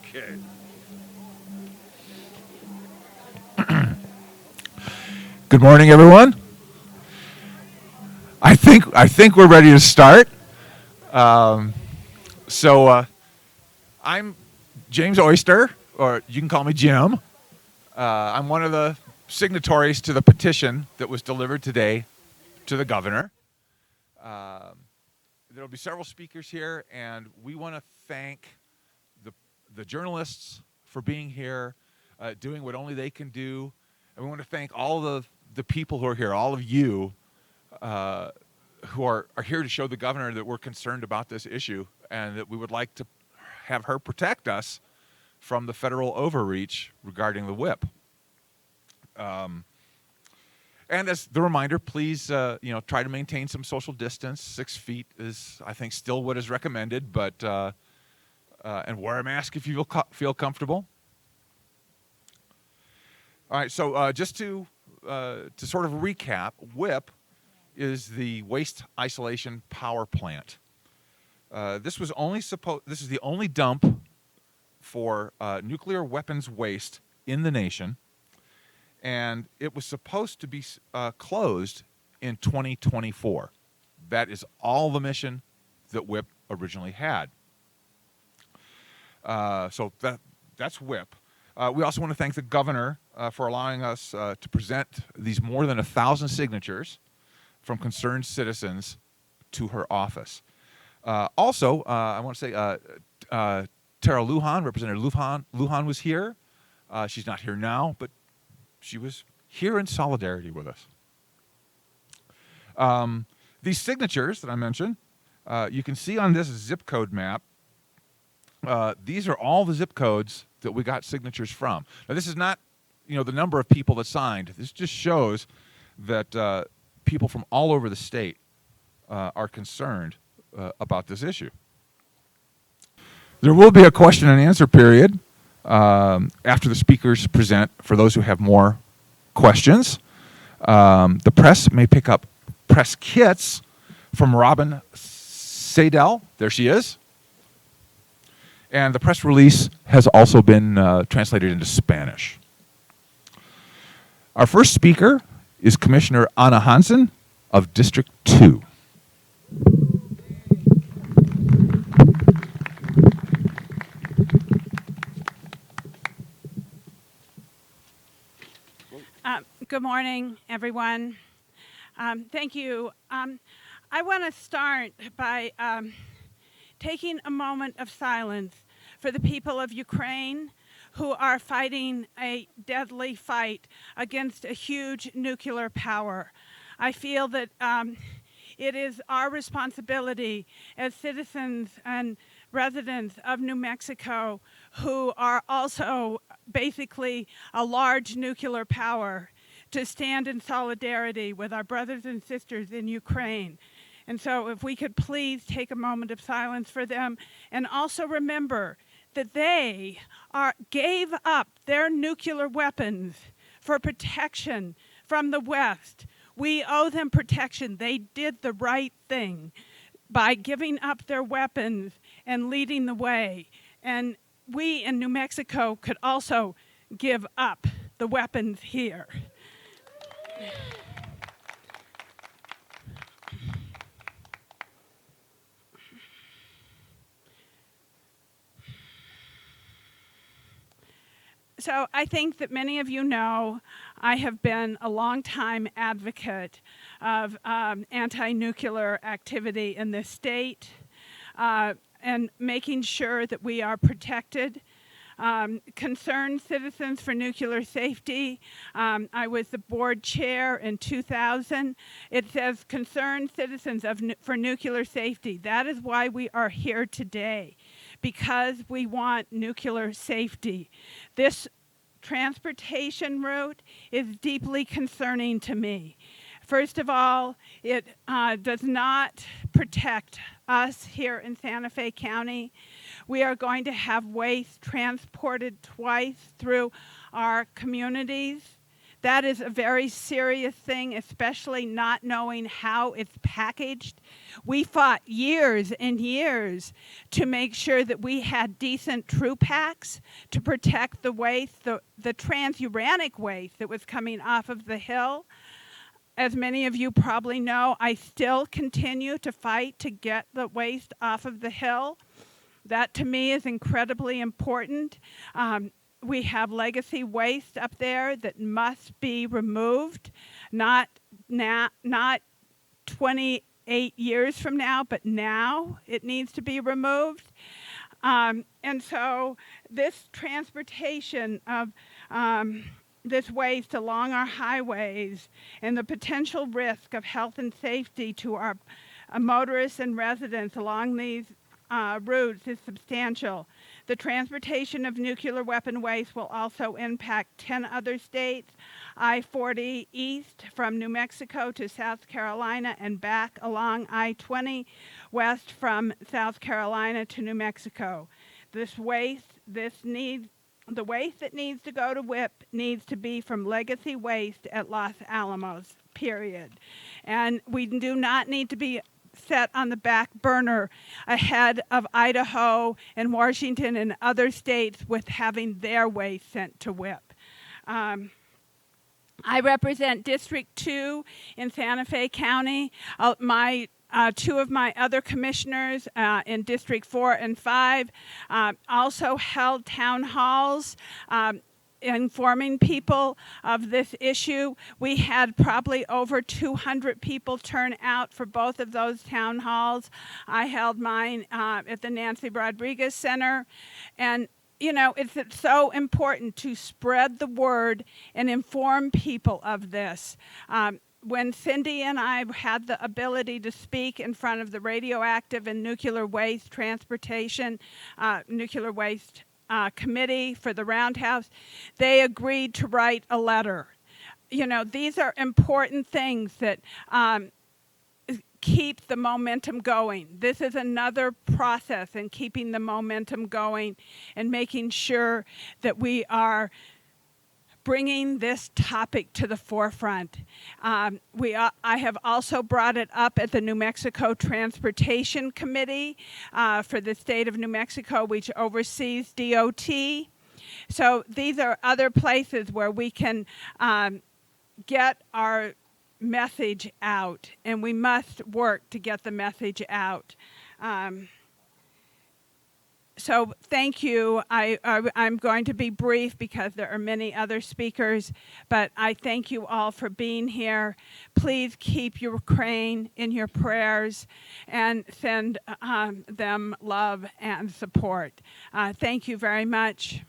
Okay. Good morning, everyone. I think we're ready to start. So I'm James Oyster, or you can call me Jim. I'm one of the signatories to the petition that was delivered today to the governor. There will be several speakers here, and we want to thank the journalists for being here, doing what only they can do, and we want to thank all the people who are here, all of you who are here to show the governor that we're concerned about this issue and that we would like to have her protect us from the federal overreach regarding the WIPP. And as the reminder, please, try to maintain some social distance. 6 feet is, I think, still what is recommended, but and wear a mask if you feel comfortable. All right, so just to sort of recap, WIPP is the Waste Isolation Power Plant. This is the only dump for nuclear weapons waste in the nation, and it was supposed to be closed in 2024. That is all the mission that WIPP originally had. So that's WIPP. We also want to thank the governor for allowing us to present these more than 1,000 signatures from concerned citizens to her office. Also, I want to say Tara Lujan, Representative Lujan was here. She's not here now, but she was here in solidarity with us. These signatures that I mentioned, you can see on this zip code map. These are all the zip codes that we got signatures from. Now, this is not, the number of people that signed. This just shows that people from all over the state are concerned about this issue. There will be a question and answer period after the speakers present for those who have more questions. The press may pick up press kits from Robin Sadel. There she is. And the press release has also been translated into Spanish. Our first speaker is Commissioner Anna Hansen of District 2. Good morning, everyone. Thank you. I want to start by taking a moment of silence for the people of Ukraine who are fighting a deadly fight against a huge nuclear power. I feel that it is our responsibility as citizens and residents of New Mexico who are also basically a large nuclear power to stand in solidarity with our brothers and sisters in Ukraine. And so if we could please take a moment of silence for them, and also remember that they gave up their nuclear weapons for protection from the West. We owe them protection. They did the right thing by giving up their weapons and leading the way. And we in New Mexico could also give up the weapons here. So I think that many of you know I have been a longtime advocate of anti-nuclear activity in this state and making sure that we are protected. Concerned Citizens for Nuclear Safety. I was the board chair in 2000. It says Concerned Citizens for Nuclear Safety. That is why we are here today, because we want nuclear safety. This transportation route is deeply concerning to me. First of all, it does not protect us here in Santa Fe County. We are going to have waste transported twice through our communities. That is a very serious thing, especially not knowing how it's packaged. We fought years and years to make sure that we had decent true packs to protect the waste, the transuranic waste that was coming off of the hill. As many of you probably know, I still continue to fight to get the waste off of the hill. That to me is incredibly important. We have legacy waste up there that must be removed, not 28 years from now, but now it needs to be removed. And so this transportation of this waste along our highways and the potential risk of health and safety to our motorists and residents along these routes is substantial. The transportation of nuclear weapon waste will also impact 10 other states, I-40 east from New Mexico to South Carolina and back along I-20 west from South Carolina to New Mexico. The waste that needs to go to WIPP needs to be from legacy waste at Los Alamos, period. And we do not need to be set on the back burner ahead of Idaho and Washington and other states with having their waste sent to WIPP. I represent District 2 in Santa Fe County. Two of my other commissioners in District 4 and 5 also held town halls informing people of this issue. We had probably over 200 people turn out for both of those town halls. I held mine at the Nancy Rodriguez Center. And you know, it's so important to spread the word and inform people of this. When Cindy and I had the ability to speak in front of the radioactive and nuclear waste transportation, nuclear waste committee for the Roundhouse, they agreed to write a letter. You know, these are important things that keep the momentum going. This is another process in keeping the momentum going and making sure that we are bringing this topic to the forefront. I have also brought it up at the New Mexico Transportation Committee for the state of New Mexico, which oversees DOT. So these are other places where we can get our message out, and we must work to get the message out. So thank you. I'm going to be brief because there are many other speakers, but I thank you all for being here. Please keep Ukraine in your prayers and send them love and support. Thank you very much.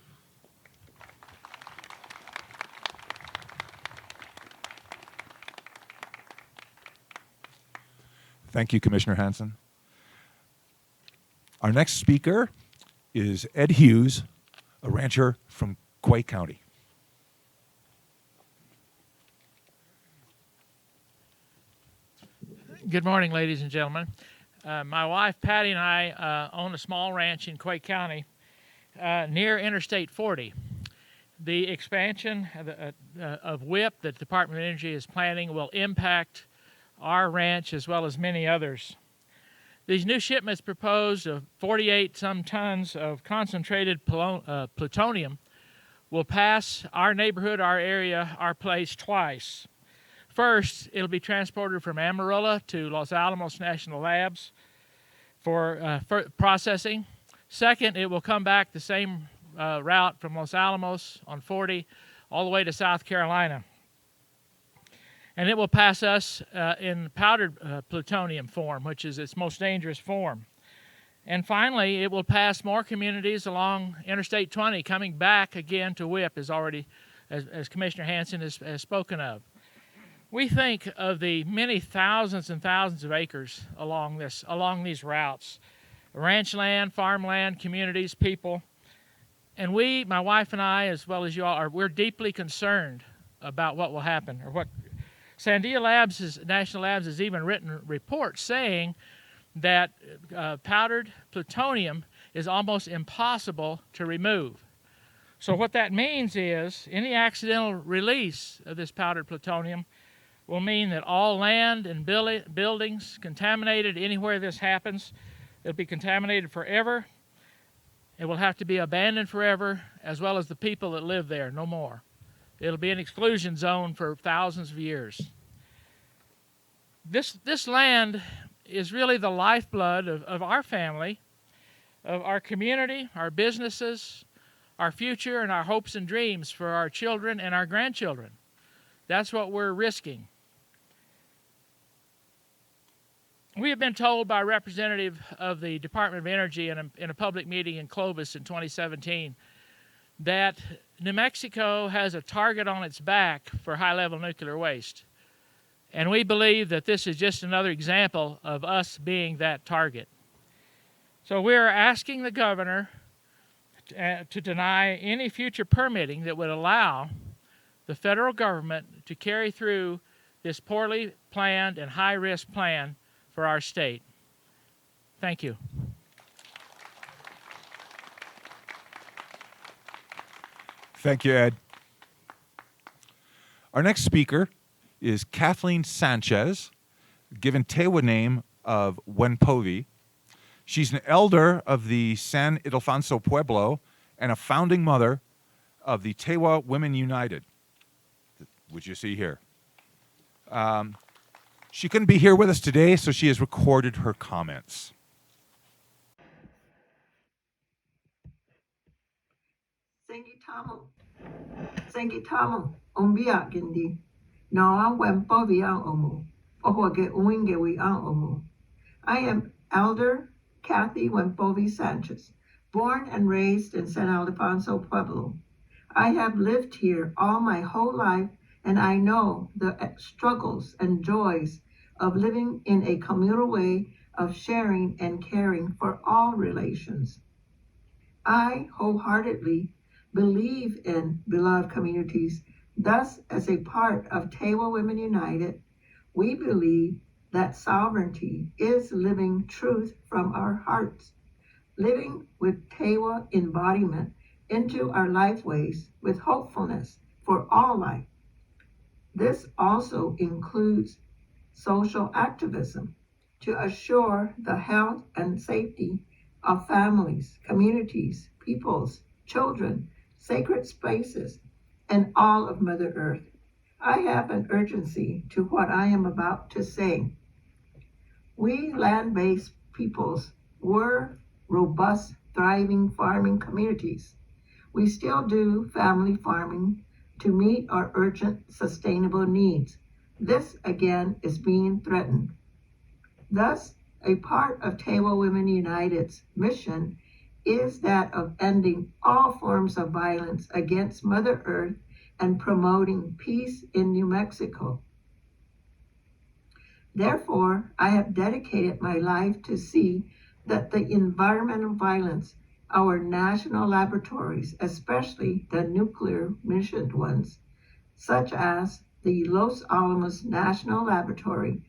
Thank you, Commissioner Hansen. Our next speaker is Ed Hughes, a rancher from Quay County. Good morning, ladies and gentlemen. My wife, Patty, and I own a small ranch in Quay County near Interstate 40. The expansion of WIPP that the Department of Energy is planning will impact our ranch as well as many others. These new shipments proposed of 48-some tons of concentrated plutonium will pass our neighborhood, our area, our place twice. First, it'll be transported from Amarillo to Los Alamos National Labs for processing. Second, it will come back the same route from Los Alamos on 40 all the way to South Carolina. And it will pass us in powdered plutonium form, which is its most dangerous form. And finally, it will pass more communities along Interstate 20, coming back again to WIPP, as Commissioner Hansen has spoken of. We think of the many thousands and thousands of acres along these routes, ranch land, farmland, communities, people. And we, my wife and I, as well as you all, we're deeply concerned about what will happen, or what Sandia National Labs has even written reports saying that powdered plutonium is almost impossible to remove. So what that means is any accidental release of this powdered plutonium will mean that all land and buildings contaminated anywhere this happens, it'll be contaminated forever. It will have to be abandoned forever, as well as the people that live there, no more. It'll be an exclusion zone for thousands of years. This land is really the lifeblood of our family, of our community, our businesses, our future, and our hopes and dreams for our children and our grandchildren. That's what we're risking. We have been told by a representative of the Department of Energy in a public meeting in Clovis in 2017 that New Mexico has a target on its back for high-level nuclear waste. And we believe that this is just another example of us being that target. So we are asking the governor to deny any future permitting that would allow the federal government to carry through this poorly planned and high-risk plan for our state. Thank you. Thank you, Ed. Our next speaker is Kathleen Sanchez, given Tewa name of Wenpovi. She's an elder of the San Ildefonso Pueblo and a founding mother of the Tewa Women United, which you see here. She couldn't be here with us today, so she has recorded her comments. Sengitamo, umbia gindi. No, Wenpovi ang omu. Ohoge uingewi ang omu. I am Elder Kathy Wenpovi Sanchez, born and raised in San Ildefonso Pueblo. I have lived here all my whole life, and I know the struggles and joys of living in a communal way of sharing and caring for all relations. I wholeheartedly believe in beloved communities. Thus, as a part of Tewa Women United, we believe that sovereignty is living truth from our hearts, living with Tewa embodiment into our lifeways with hopefulness for all life. This also includes social activism to assure the health and safety of families, communities, peoples, children, sacred spaces, and all of Mother Earth. I have an urgency to what I am about to say. We land-based peoples were robust, thriving farming communities. We still do family farming to meet our urgent sustainable needs. This again is being threatened. Thus, a part of Tewa Women United's mission is that of ending all forms of violence against Mother Earth and promoting peace in New Mexico. Therefore, I have dedicated my life to see that the environmental violence our national laboratories, especially the nuclear missioned ones, such as the Los Alamos National Laboratory,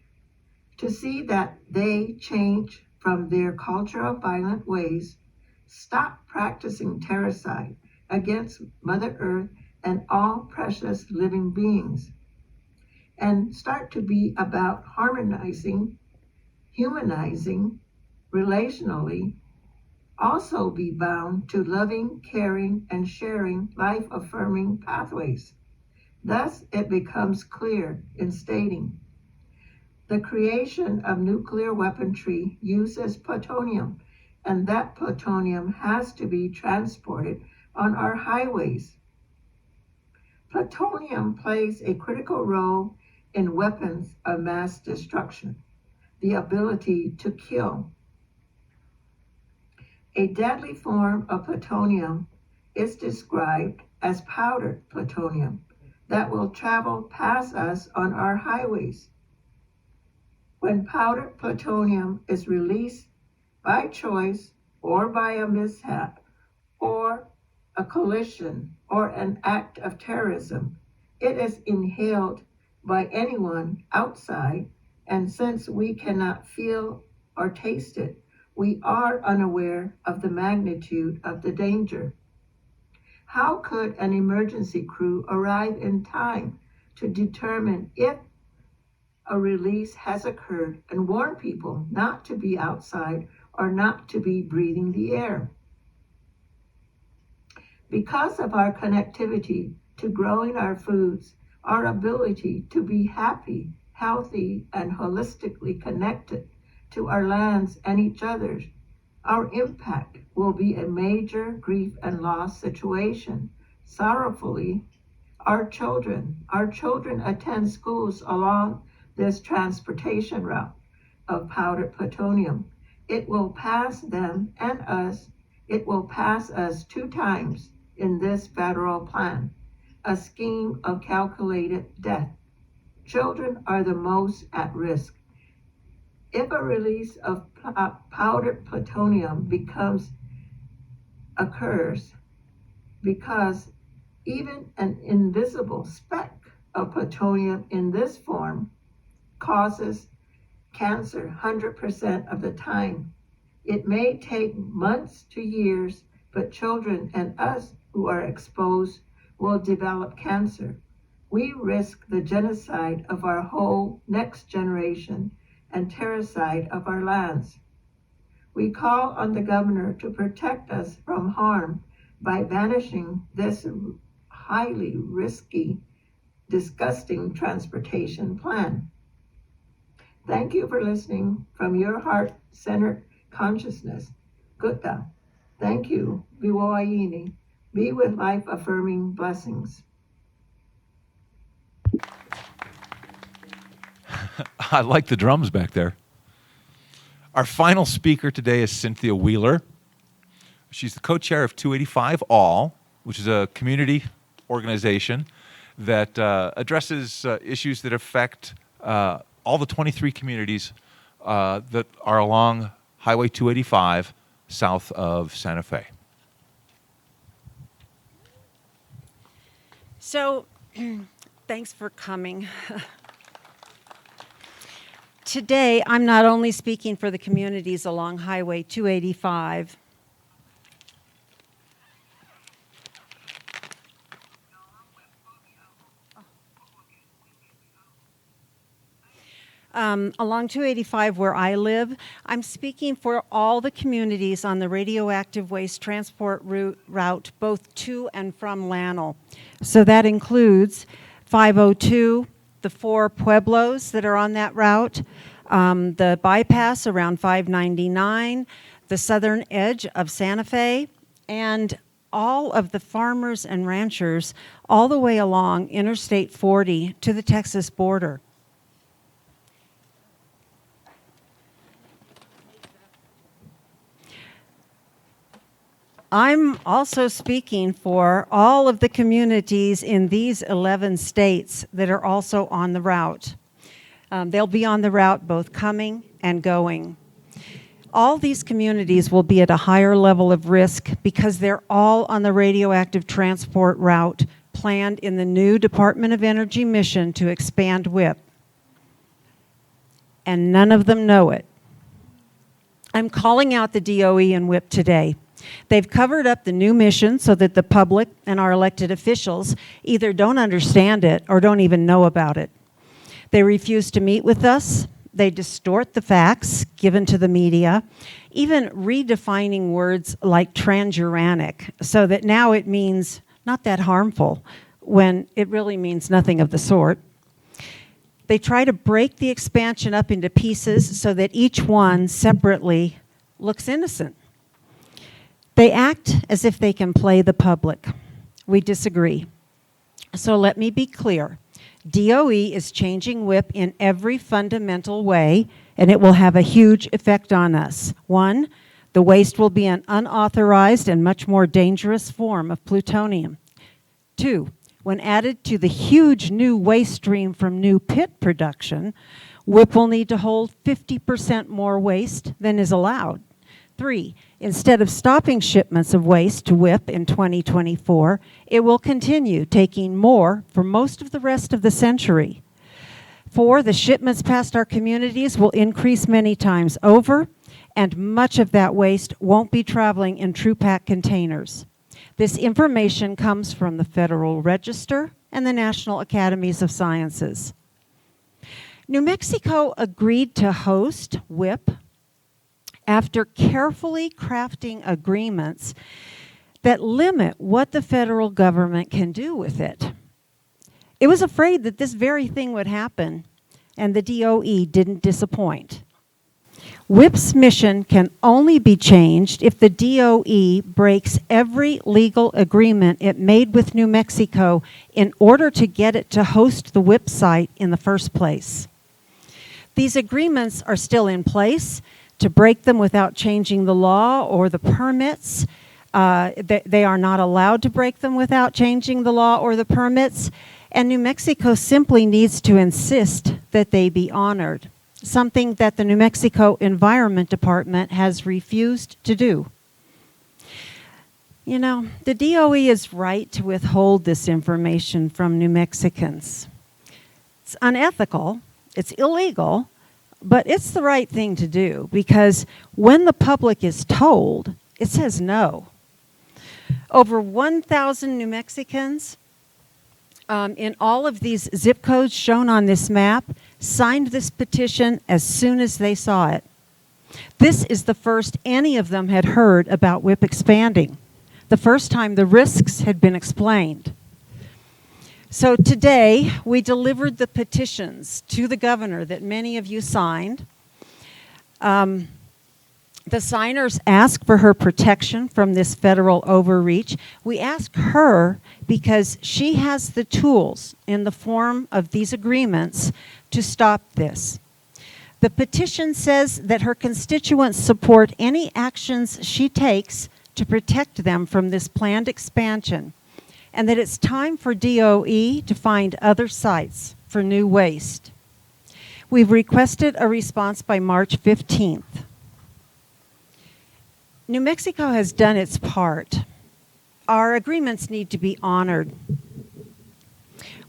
to see that they change from their culture of violent ways, stop practicing terroricide against Mother Earth and all precious living beings, and start to be about harmonizing, humanizing, relationally, also be bound to loving, caring, and sharing life-affirming pathways. Thus, it becomes clear in stating the creation of nuclear weaponry uses plutonium, and that plutonium has to be transported on our highways. Plutonium plays a critical role in weapons of mass destruction, the ability to kill. A deadly form of plutonium is described as powdered plutonium that will travel past us on our highways. When powdered plutonium is released by choice or by a mishap or a collision or an act of terrorism, it is inhaled by anyone outside, and since we cannot feel or taste it, we are unaware of the magnitude of the danger. How could an emergency crew arrive in time to determine if a release has occurred and warn people not to be outside or not to be breathing the air? Because of our connectivity to growing our foods, our ability to be happy, healthy, and holistically connected to our lands and each other's, our impact will be a major grief and loss situation. Sorrowfully, our children attend schools along this transportation route of powdered plutonium. It will pass them and us. It will pass us 2 times in this federal plan, a scheme of calculated death. Children are the most at risk. If a release of powdered plutonium occurs, because even an invisible speck of plutonium in this form causes cancer 100% of the time. It may take months to years, but children and us who are exposed will develop cancer. We risk the genocide of our whole next generation and terroricide of our lands. We call on the governor to protect us from harm by banishing this highly risky, disgusting transportation plan. Thank you for listening from your heart-centered consciousness. Gutta. Thank you. Viwoayini. Be with life-affirming blessings. I like the drums back there. Our final speaker today is Cynthia Wheeler. She's the co-chair of 285 All, which is a community organization that addresses issues that affect all the 23 communities that are along Highway 285 south of Santa Fe. So, thanks for coming. Today, I'm not only speaking for the communities along Highway 285, along 285 where I live, I'm speaking for all the communities on the radioactive waste transport route both to and from Lanel. So that includes 502, the 4 pueblos that are on that route, the bypass around 599, the southern edge of Santa Fe, and all of the farmers and ranchers all the way along Interstate 40 to the Texas border. I'm also speaking for all of the communities in these 11 states that are also on the route. They'll be on the route both coming and going. All these communities will be at a higher level of risk because they're all on the radioactive transport route planned in the new Department of Energy mission to expand WIPP. And none of them know it. I'm calling out the DOE and WIPP today. They've covered up the new mission so that the public and our elected officials either don't understand it or don't even know about it. They refuse to meet with us. They distort the facts given to the media, even redefining words like transuranic so that now it means not that harmful when it really means nothing of the sort. They try to break the expansion up into pieces so that each one separately looks innocent. They act as if they can play the public. We disagree. So let me be clear. DOE is changing WIPP in every fundamental way, and it will have a huge effect on us. 1, the waste will be an unauthorized and much more dangerous form of plutonium. 2, when added to the huge new waste stream from new pit production, WIPP will need to hold 50% more waste than is allowed. 3, instead of stopping shipments of waste to WIPP in 2024, it will continue taking more for most of the rest of the century. 4, the shipments past our communities will increase many times over, and much of that waste won't be traveling in TruPack containers. This information comes from the Federal Register and the National Academies of Sciences. New Mexico agreed to host WIPP after carefully crafting agreements that limit what the federal government can do with it. It was afraid that this very thing would happen, and the DOE didn't disappoint. WIPP's mission can only be changed if the DOE breaks every legal agreement it made with New Mexico in order to get it to host the WIPP site in the first place. These agreements are still in place. To break them without changing the law or the permits, they are not allowed to break them without changing the law or the permits, and New Mexico simply needs to insist that they be honored, something that the New Mexico Environment Department has refused to do. You know, the DOE is right to withhold this information from New Mexicans. It's unethical, it's illegal, but it's the right thing to do because when the public is told, it says no. Over 1,000 New Mexicans in all of these zip codes shown on this map signed this petition as soon as they saw it. This is the first any of them had heard about WIPP expanding, the first time the risks had been explained. So today, we delivered the petitions to the governor that many of you signed. The signers asked for her protection from this federal overreach. We ask her because she has the tools in the form of these agreements to stop this. The petition says that her constituents support any actions she takes to protect them from this planned expansion, and that it's time for DOE to find other sites for new waste. We've requested a response by March 15th. New Mexico has done its part. Our agreements need to be honored.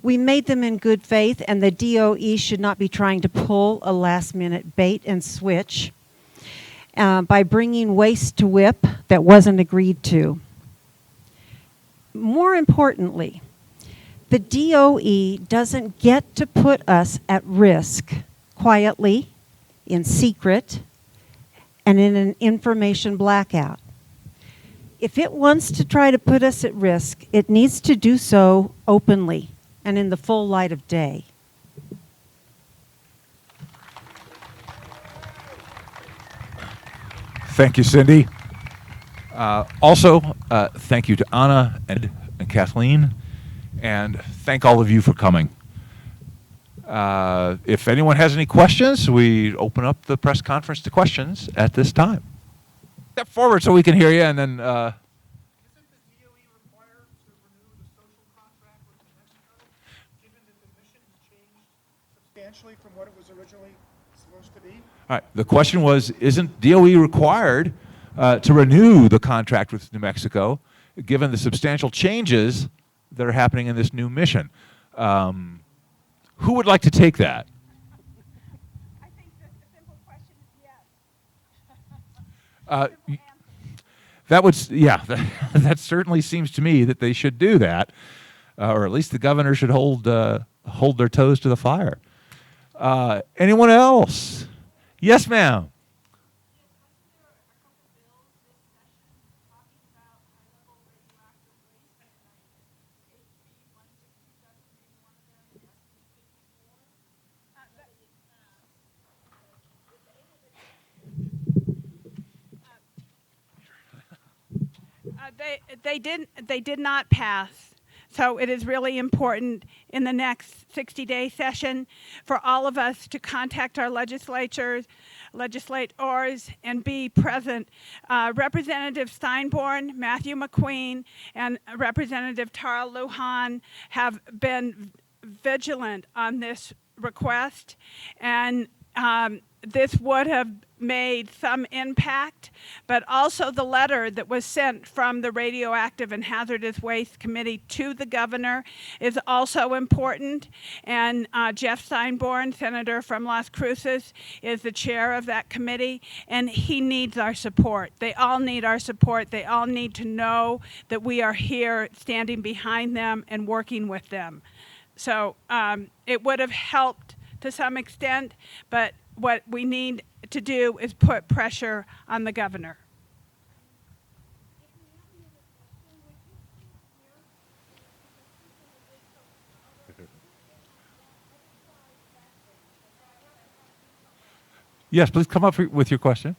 We made them in good faith, and the DOE should not be trying to pull a last-minute bait and switch by bringing waste to WIPP that wasn't agreed to. More importantly, the DOE doesn't get to put us at risk quietly, in secret, and in an information blackout. If it wants to try to put us at risk, it needs to do so openly and in the full light of day. Thank you, Cindy. Also, thank you to Anna and Kathleen, and thank all of you for coming. If anyone has any questions, we open up the press conference to questions at this time. Step forward so we can hear you, and then... Isn't the DOE required to renew the social contract with New Mexico, given that the mission has changed substantially from what it was originally supposed to be? All right, the question was, isn't DOE required to renew the contract with New Mexico, given the substantial changes that are happening in this new mission? Who would like to take that? I think the simple question is yes. That would, yeah, that certainly seems to me that they should do that, or at least the governor should hold their toes to the fire. Anyone else? Yes, ma'am. They did not pass. So it is really important in the next 60-day session for all of us to contact our legislators, and be present. Representative Steinborn, Matthew McQueen, and Representative Tara Lujan have been vigilant on this request, and this would have made some impact, but also the letter that was sent from the Radioactive and Hazardous Waste Committee to the governor is also important. And Jeff Steinborn, Senator from Las Cruces, is the chair of that committee, and he needs our support. They all need our support. They all need to know that we are here standing behind them and working with them. So it would have helped to some extent, but what we need to do is put pressure on the governor. Yes, please come up with your question.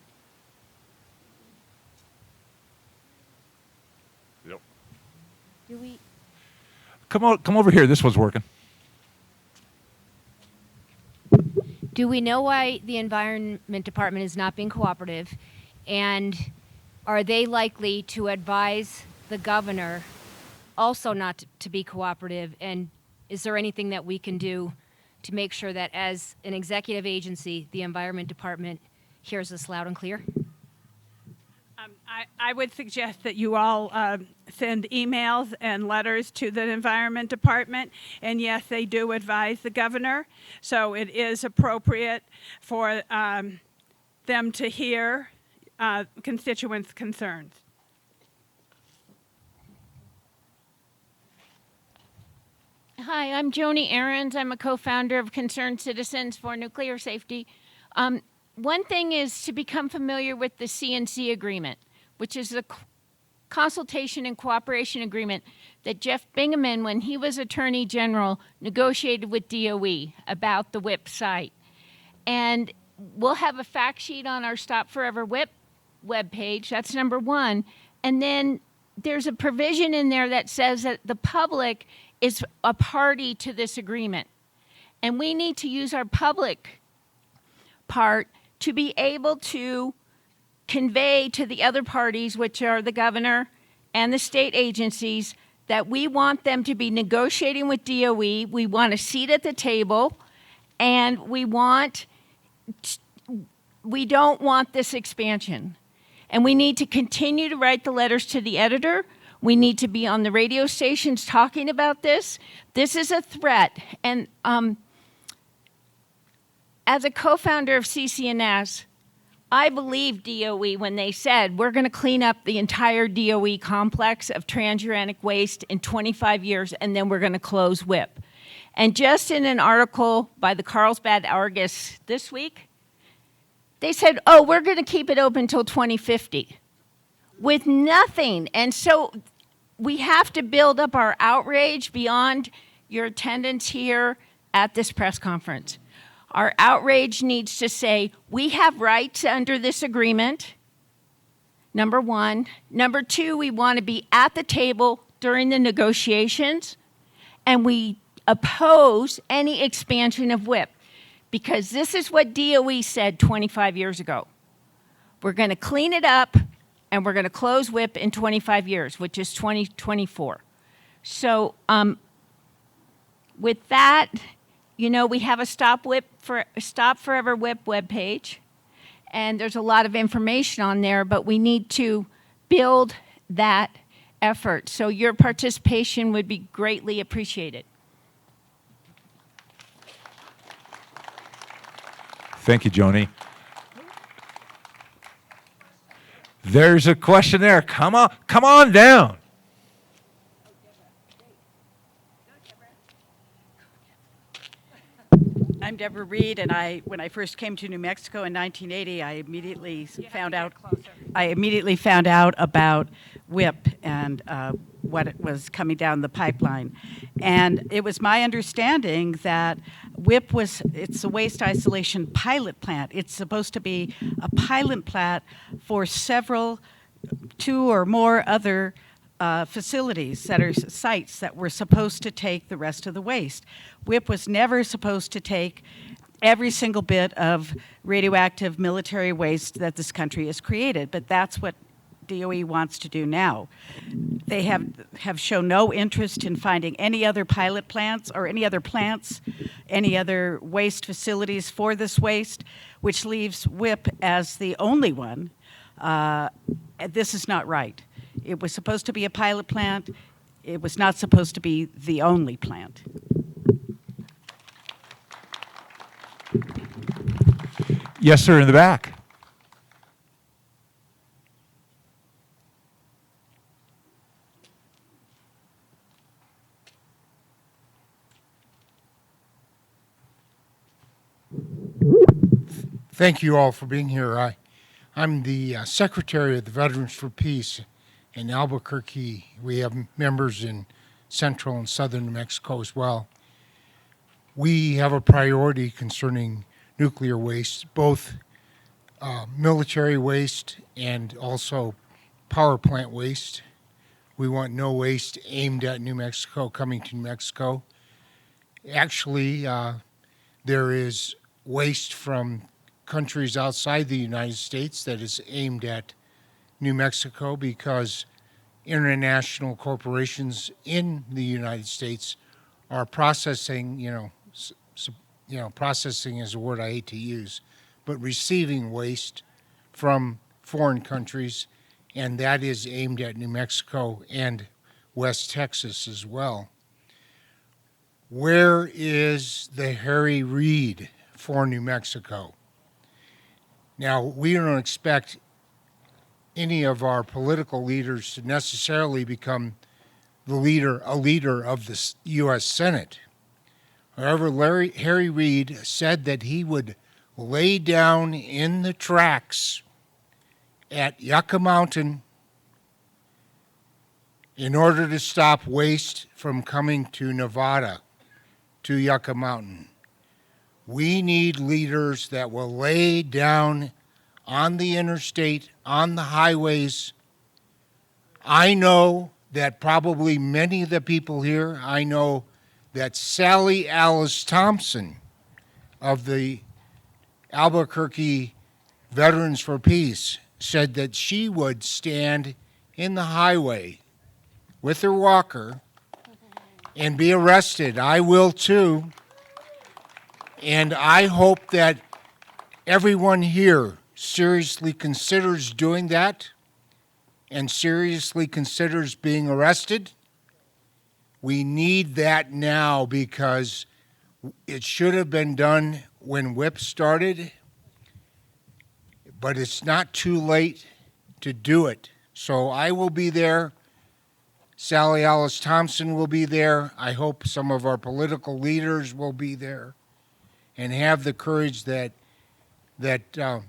Yep. Do we? Come over here. This one's working. Do we know why the Environment Department is not being cooperative? And are they likely to advise the governor also not to be cooperative? And is there anything that we can do to make sure that as an executive agency, the Environment Department hears us loud and clear? I would suggest that you all send emails and letters to the Environment Department. And yes, they do advise the governor. So it is appropriate for them to hear constituents' concerns. Hi, I'm Joni Ahrens. I'm a co-founder of Concerned Citizens for Nuclear Safety. One thing is to become familiar with the CNC agreement, which is a consultation and cooperation agreement that Jeff Bingaman, when he was Attorney General, negotiated with DOE about the WIPP site. And we'll have a fact sheet on our Stop Forever WIPP webpage. That's number one. And then there's a provision in there that says that the public is a party to this agreement. And we need to use our public part to be able to convey to the other parties, which are the governor and the state agencies, that we want them to be negotiating with DOE, we want a seat at the table, and we don't want this expansion. And we need to continue to write the letters to the editor. We need to be on the radio stations talking about this. This is a threat. And as a co-founder of CCNS, I believe DOE when they said, we're going to clean up the entire DOE complex of transuranic waste in 25 years, and then we're going to close WIPP. And just in an article by the Carlsbad Argus this week, they said, oh, we're going to keep it open until 2050 with nothing. And so we have to build up our outrage beyond your attendance here at this press conference. Our outrage needs to say, we have rights under this agreement, number one. Number two, we want to be at the table during the negotiations, and we oppose any expansion of WIPP, because this is what DOE said 25 years ago. We're going to clean it up, and we're going to close WIPP in 25 years, which is 2024. So with that, you know, we have a Stop Forever WIPP webpage, and there's a lot of information on there, but we need to build that effort. So your participation would be greatly appreciated. Thank you, Joni. There's a question there. Come on down. I'm Deborah Reed, and when I first came to New Mexico in 1980, I immediately found out about WIPP and what it was coming down the pipeline. And it was my understanding that WIPP it's a waste isolation pilot plant. It's supposed to be a pilot plant for two or more other facilities that are sites that were supposed to take the rest of the waste. WIPP was never supposed to take every single bit of radioactive military waste that this country has created, but that's what DOE wants to do now. They have shown no interest in finding any other pilot plants or any other plants, any other waste facilities for this waste, which leaves WIPP as the only one. This is not right. It was supposed to be a pilot plant. It was not supposed to be the only plant. Yes, sir, in the back. Thank you all for being here. I'm the Secretary of the Veterans for Peace in Albuquerque. We have members in central and southern New Mexico as well. We have a priority concerning nuclear waste, both military waste and also power plant waste. We want no waste aimed at New Mexico coming to New Mexico. Actually, there is waste from countries outside the United States that is aimed at New Mexico because international corporations in the United States are processing, processing is a word I hate to use, but receiving waste from foreign countries, and that is aimed at New Mexico and West Texas as well. Where is the Harry Reid for New Mexico? Now, we don't expect any of our political leaders to necessarily become a leader of the U.S. Senate. However, Harry Reid said that he would lay down in the tracks at Yucca Mountain in order to stop waste from coming to Nevada, to Yucca Mountain. We need leaders that will lay down on the interstate, on the highways. I know that probably many of the people here, I know that Sally Alice Thompson of the Albuquerque Veterans for Peace said that she would stand in the highway with her walker and be arrested. I will too. And I hope that everyone here seriously considers doing that and seriously considers being arrested. We need that now because it should have been done when WIPP started, but it's not too late to do it. So I will be there. Sally Alice Thompson will be there. I hope some of our political leaders will be there and have the courage that the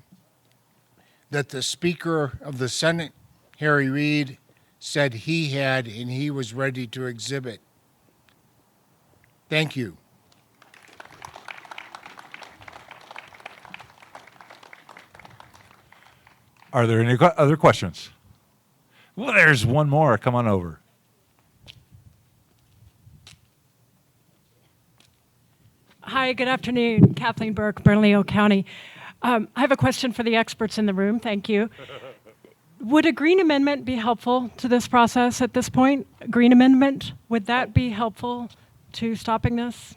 Speaker of the Senate, Harry Reid, said he had and he was ready to exhibit. Thank you. Are there any other questions? Well, there's one more. Come on over. Hi, good afternoon. Kathleen Burke, Bernalillo County. I have a question for the experts in the room. Thank you. Would a green amendment be helpful to this process at this point? A green amendment, would that be helpful to stopping this?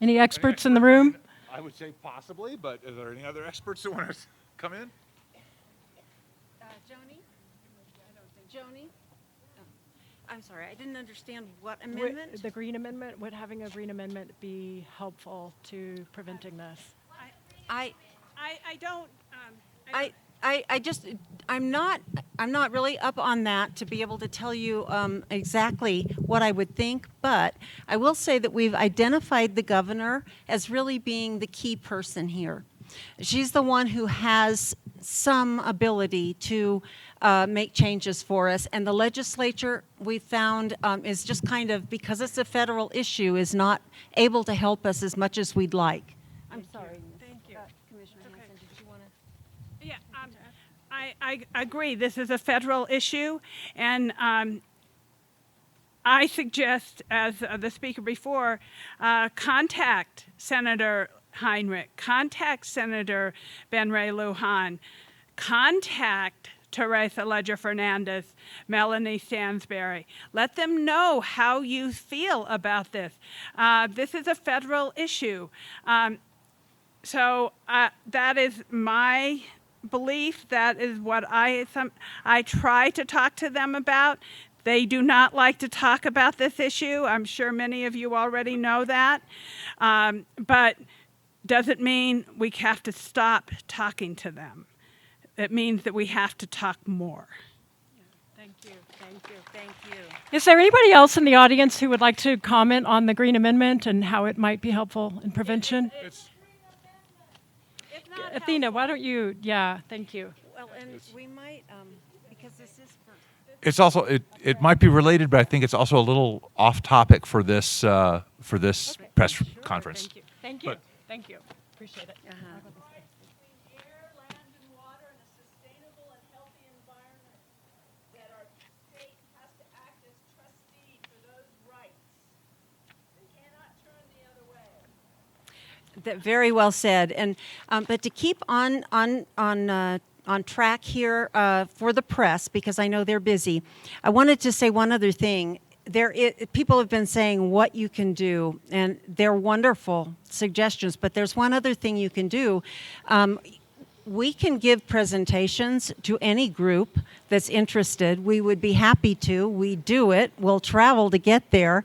Any experts in the room? I would say possibly, but are there any other experts that want to come in? Joni? I'm sorry, I didn't understand what amendment? Would the green amendment, would having a green amendment be helpful to preventing this? I don't. I'm not really up on that to be able to tell you exactly what I would think, but I will say that we've identified the governor as really being the key person here. She's the one who has some ability to make changes for us, and the legislature, we found, is just kind of, because it's a federal issue, is not able to help us as much as we'd like. I'm sorry. Thank you. Commissioner Hanson, did you want to? Yeah, I agree. This is a federal issue, and I suggest, as the speaker before, contact Senator Heinrich, contact Senator Ben Ray Lujan, contact Teresa Ledger Fernandez, Melanie Stansberry. Let them know how you feel about this. This is a federal issue. So that is my belief. That is what I try to talk to them about. They do not like to talk about this issue. I'm sure many of you already know that. But doesn't mean we have to stop talking to them. It means that we have to talk more. Thank you, thank you, thank you. Is there anybody else in the audience who would like to comment on the Green Amendment and how it might be helpful in prevention? Athena, why don't you? Yeah, thank you. Well, and we might, because this is for... It's also it might be related, but I think it's also a little off topic for this press conference. Thank you. Thank you. But- Thank you. Appreciate it. Very well said. And but to keep on track here for the press, because I know they're busy, I wanted to say one other thing. People have been saying what you can do, and they're wonderful suggestions, but there's one other thing you can do. We can give presentations to any group that's interested. We would be happy to. We do it. We'll travel to get there.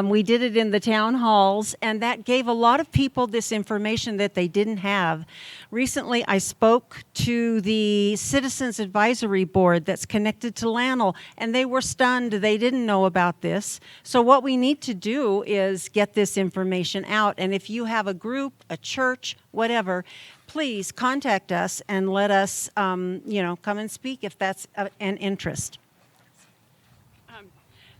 We did it in the town halls, and that gave a lot of people this information that they didn't have. Recently, I spoke to the Citizens Advisory Board that's connected to Lannel, and they were stunned. They didn't know about this. So what we need to do is get this information out, and if you have a group, a church, whatever, please contact us and let us, come and speak if that's an interest.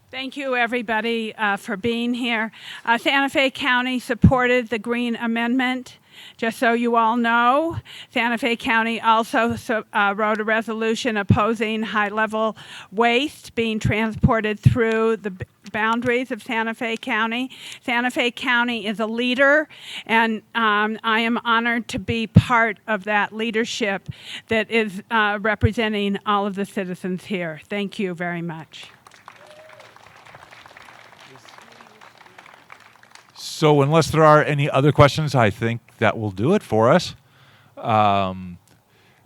Thank you, everybody, for being here. Santa Fe County supported the Green Amendment. Just so you all know, Santa Fe County also wrote a resolution opposing high-level waste being transported through the boundaries of Santa Fe County. Santa Fe County is a leader, and I am honored to be part of that leadership that is representing all of the citizens here. Thank you very much. So unless there are any other questions, I think that will do it for us.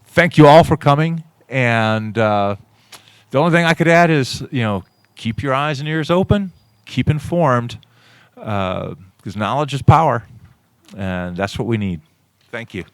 Thank you all for coming. And the only thing I could add is, keep your eyes and ears open, keep informed, because knowledge is power, and that's what we need. Thank you.